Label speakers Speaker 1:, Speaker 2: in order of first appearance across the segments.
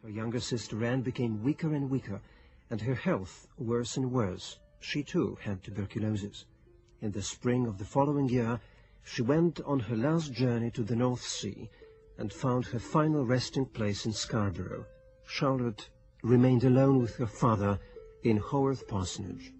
Speaker 1: Her younger sister Anne became weaker and weaker, and her health worse and worse. She too had tuberculosis. In the spring of the following year, she went on her last journey to the North Sea and found her final resting place in Scarborough. Charlotte remained alone with her father in Haworth Parsonage.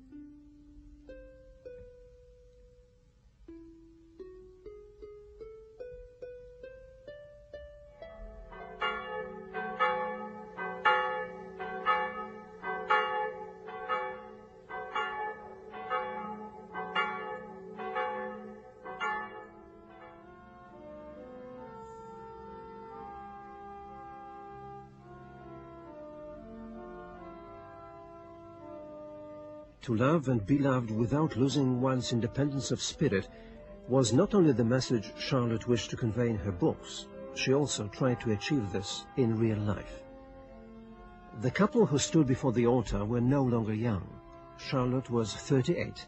Speaker 1: To love and be loved without losing one's independence of spirit was not only the message Charlotte wished to convey in her books, she also tried to achieve this in real life. The couple who stood before the altar were no longer young. Charlotte was 38,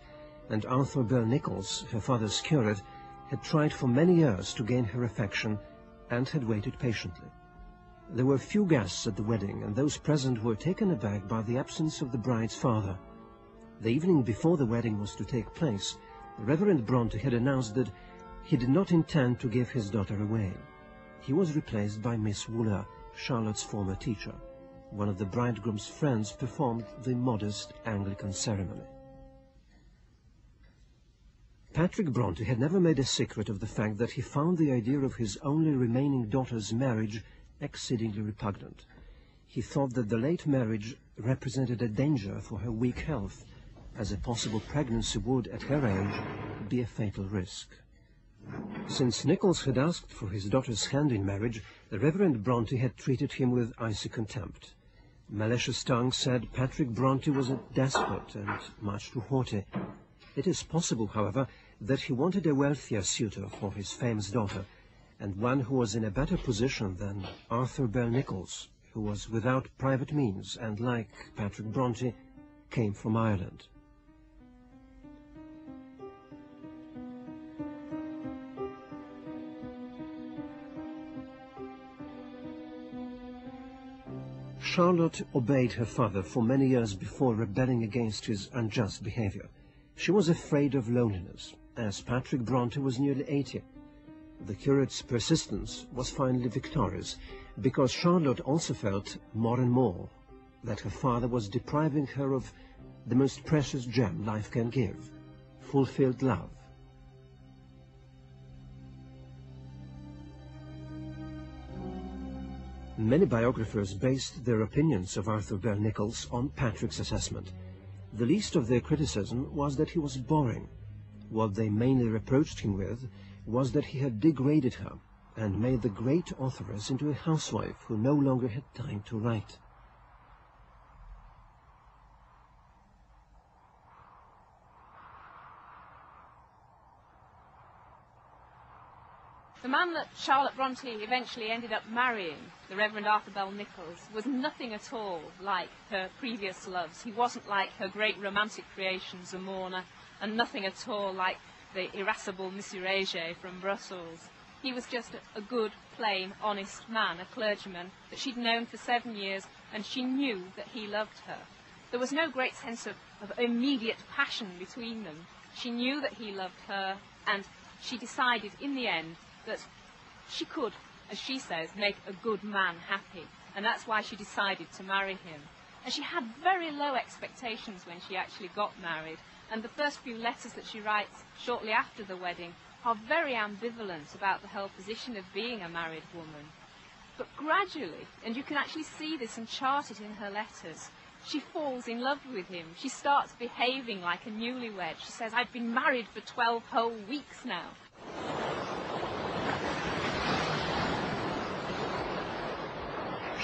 Speaker 1: and Arthur Bell Nichols, her father's curate, had tried for many years to gain her affection and had waited patiently. There were few guests at the wedding, and those present were taken aback by the absence of the bride's father. The evening before the wedding was to take place, Reverend Bronte had announced that he did not intend to give his daughter away. He was replaced by Miss Wooler, Charlotte's former teacher. One of the bridegroom's friends performed the modest Anglican ceremony. Patrick Bronte had never made a secret of the fact that he found the idea of his only remaining daughter's marriage exceedingly repugnant. He thought that the late marriage represented a danger for her weak health, as a possible pregnancy would, at her age, be a fatal risk. Since Nichols had asked for his daughter's hand in marriage, the Reverend Bronte had treated him with icy contempt. Malicious tongues said Patrick Bronte was a despot and much too haughty. It is possible, however, that he wanted a wealthier suitor for his famous daughter, and one who was in a better position than Arthur Bell Nichols, who was without private means and, like Patrick Bronte, came from Ireland. Charlotte obeyed her father for many years before rebelling against his unjust behavior. She was afraid of loneliness, as Patrick Bronte was nearly 80. The curate's persistence was finally victorious, because Charlotte also felt more and more that her father was depriving her of the most precious gem life can give, fulfilled love. Many biographers based their opinions of Arthur Bell Nichols on Patrick's assessment. The least of their criticism was that he was boring. What they mainly reproached him with was that he had degraded her and made the great authoress into a housewife who no longer had time to write.
Speaker 2: The man that Charlotte Bronte eventually ended up marrying, the Reverend Arthur Bell Nichols, was nothing at all like her previous loves. He wasn't like her great romantic creation, Zamorna, and nothing at all like the irascible Monsieur Réger from Brussels. He was just a good, plain, honest man, a clergyman that she'd known for 7 years, and she knew that he loved her. There was no great sense of immediate passion between them. She knew that he loved her, and she decided in the end that she could, as she says, make a good man happy, and that's why she decided to marry him. And she had very low expectations when she actually got married, and the first few letters that she writes shortly after the wedding are very ambivalent about the whole position of being a married woman. But gradually, and you can actually see this and chart it in her letters, she falls in love with him. She starts behaving like a newlywed. She says, "I've been married for 12 whole weeks now."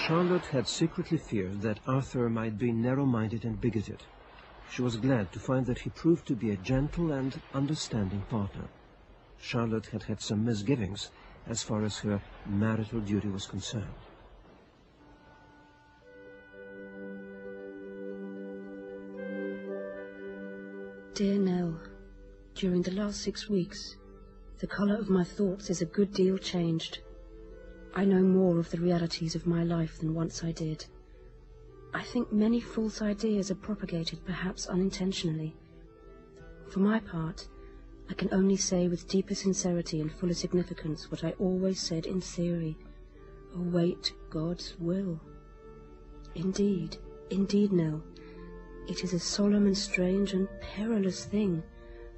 Speaker 1: Charlotte had secretly feared that Arthur might be narrow-minded and bigoted. She was glad to find that he proved to be a gentle and understanding partner. Charlotte had had some misgivings as far as her marital duty was concerned.
Speaker 3: Dear Nell, during the last 6 weeks, the colour of my thoughts is a good deal changed. I know more of the realities of my life than once I did. I think many false ideas are propagated, perhaps unintentionally. For my part, I can only say with deeper sincerity and fuller significance what I always said in theory: await God's will. Indeed, indeed, Nell, it is a solemn and strange and perilous thing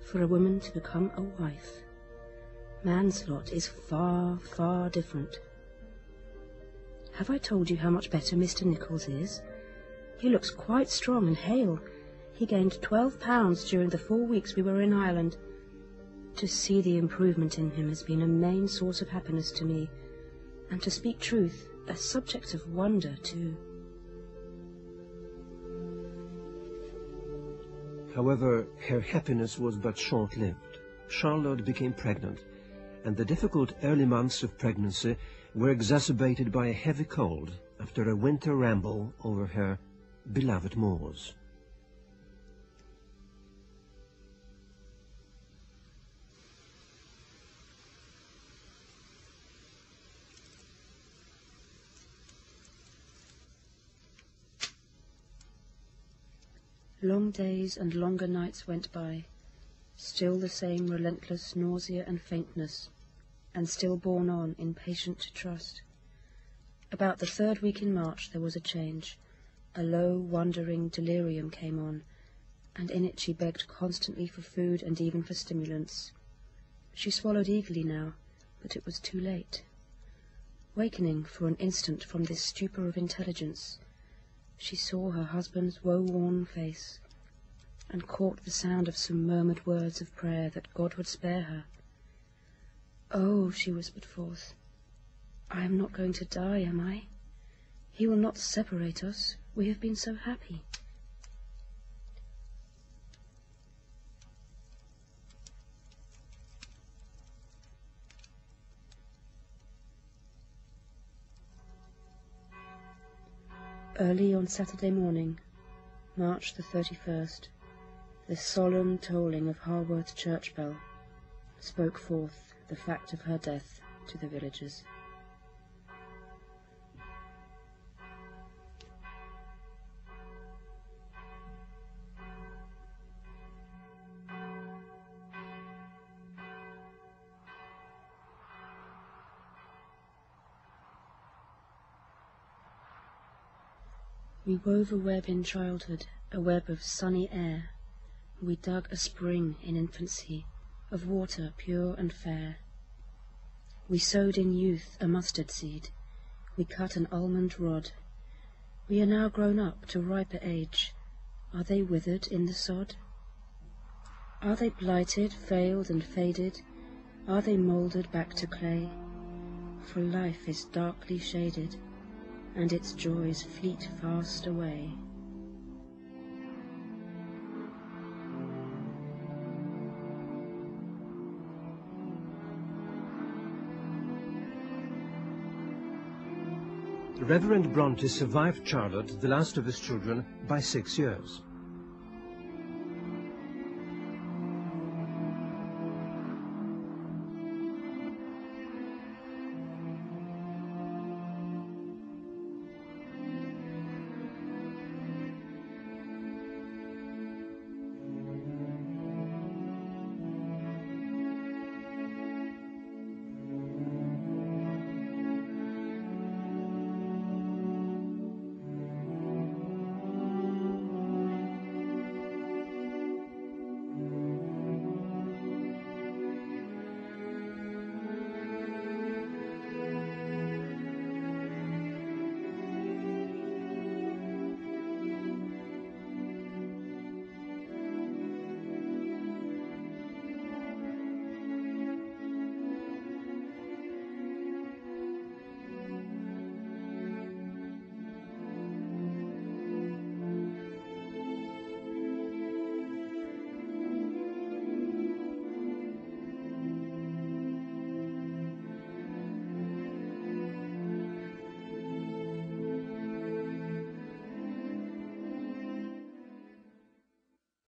Speaker 3: for a woman to become a wife. Man's lot is far, far different. Have I told you how much better Mr. Nichols is? He looks quite strong and hale. He gained 12 pounds during the 4 weeks we were in Ireland. To see the improvement in him has been a main source of happiness to me, and to speak truth, a subject of wonder too.
Speaker 1: However, her happiness was but short-lived. Charlotte became pregnant, and the difficult early months of pregnancy were exacerbated by a heavy cold after a winter ramble over her beloved moors.
Speaker 3: Long days and longer nights went by, still the same relentless nausea and faintness, and still borne on in patient trust. About the 3rd week in March there was a change. A low, wandering delirium came on, and in it she begged constantly for food and even for stimulants. She swallowed eagerly now, but it was too late. Wakening for an instant from this stupor of intelligence, she saw her husband's woe-worn face, and caught the sound of some murmured words of prayer that God would spare her. "Oh," she whispered forth, "I am not going to die, am I? He will not separate us. We have been so happy." Early on Saturday morning, March the 31st, the solemn tolling of Harworth church bell spoke forth the fact of her death to the villagers. We wove a web in childhood, a web of sunny air. We dug a spring in infancy, of water pure and fair. We sowed in youth a mustard seed, we cut an almond rod. We are now grown up to riper age. Are they withered in the sod? Are they blighted, failed and faded? Are they moulded back to clay? For life is darkly shaded, and its joys fleet fast away.
Speaker 1: Reverend Bronte survived Charlotte, the last of his children, by 6 years.